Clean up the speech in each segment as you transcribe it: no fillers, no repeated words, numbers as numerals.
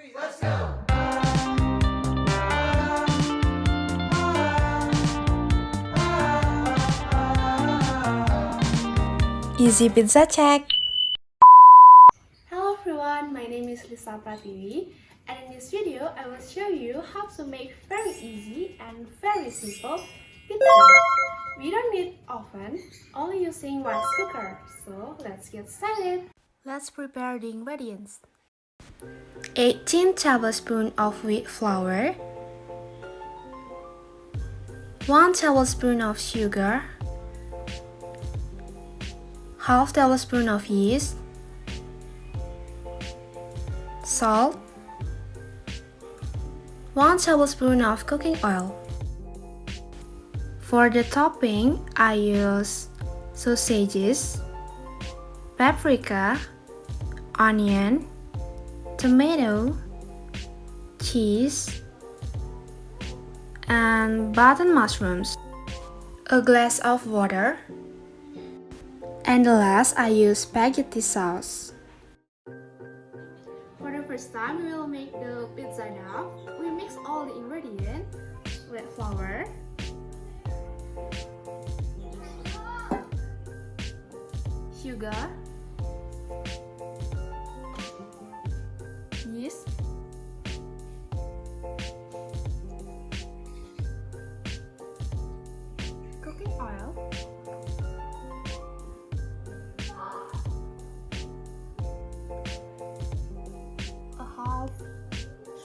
Easy pizza check! Hello everyone, my name is Pratiwi, and in this video I will show you how to make very easy and very simple pizza. We don't need oven, only using rice cooker. So let's get started. Let's prepare the ingredients. 18 tablespoons of wheat flour, 1 tablespoon of sugar, half tablespoon of yeast, salt, 1 tablespoon of cooking oil. For the topping, I use sausages, paprika, onion, tomato, cheese, and button mushrooms, a glass of water, and the last I use spaghetti sauce. For the first time, we will make the pizza dough. We mix all the ingredients with flour, sugar, yeast, cooking oil, a half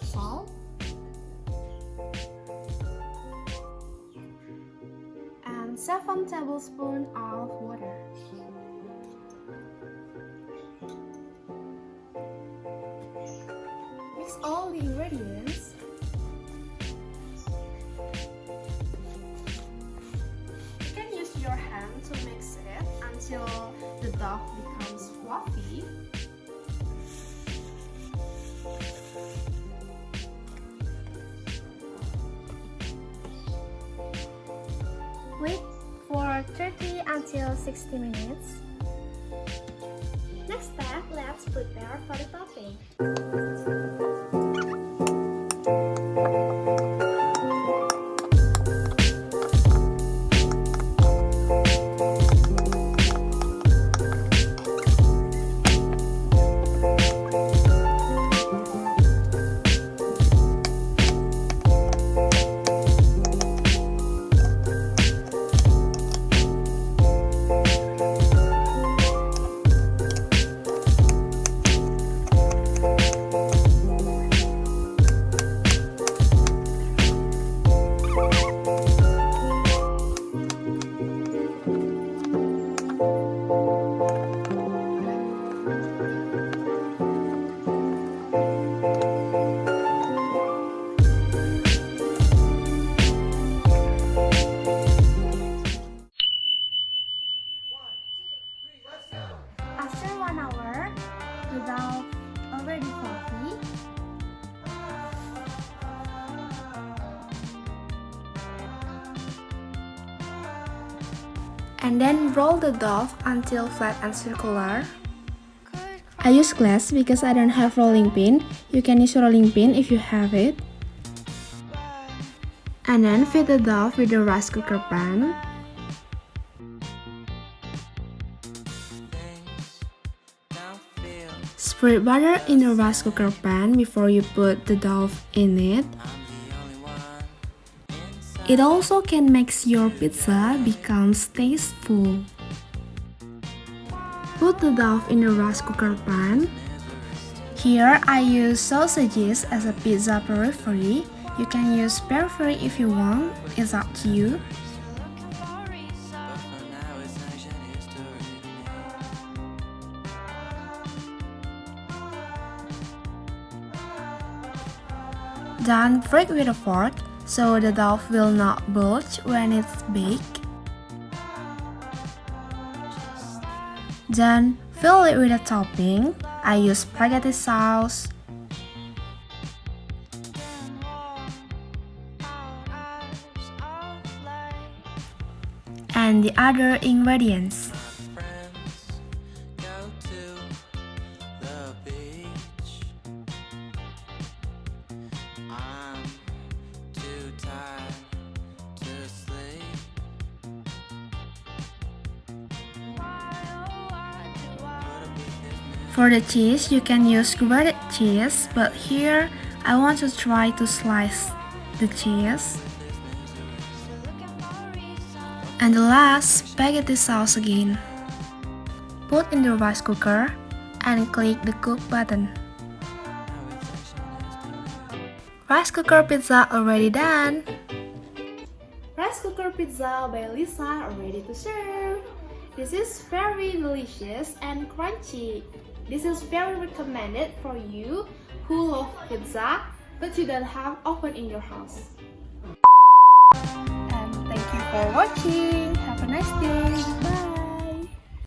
salt, and 7 tablespoons of water. Mix all the ingredients. You can use your hand to mix it until the dough becomes fluffy. Wait for 30 until 60 minutes. Next step, let's prepare for the topping. After 1 hour, the dough already fluffy. And then roll the dough until flat and circular. I use glass because I don't have rolling pin. You can use rolling pin if you have it. And then fill the dough with the rice cooker pan. Spread butter in the rice cooker pan before you put the dough in it. It also can make your pizza becomes tasteful. Put the dough in the rice cooker pan. Here I use sausages as a pizza periphery. You can use periphery if you want, it's up to you. Then break with a fork so the dough will not bulge when it's baked. Then fill it with a topping. I use spaghetti sauce, and the other ingredients. For the cheese, you can use grated cheese, but here I want to try to slice the cheese. And the last, spaghetti sauce again. Put in the rice cooker and click the cook button. Rice cooker pizza already done. Rice cooker pizza by Lisa are ready to serve. This is very delicious and crunchy. This is very recommended for you who love pizza but you don't have oven in your house. And thank you for watching. Have a nice day. Bye.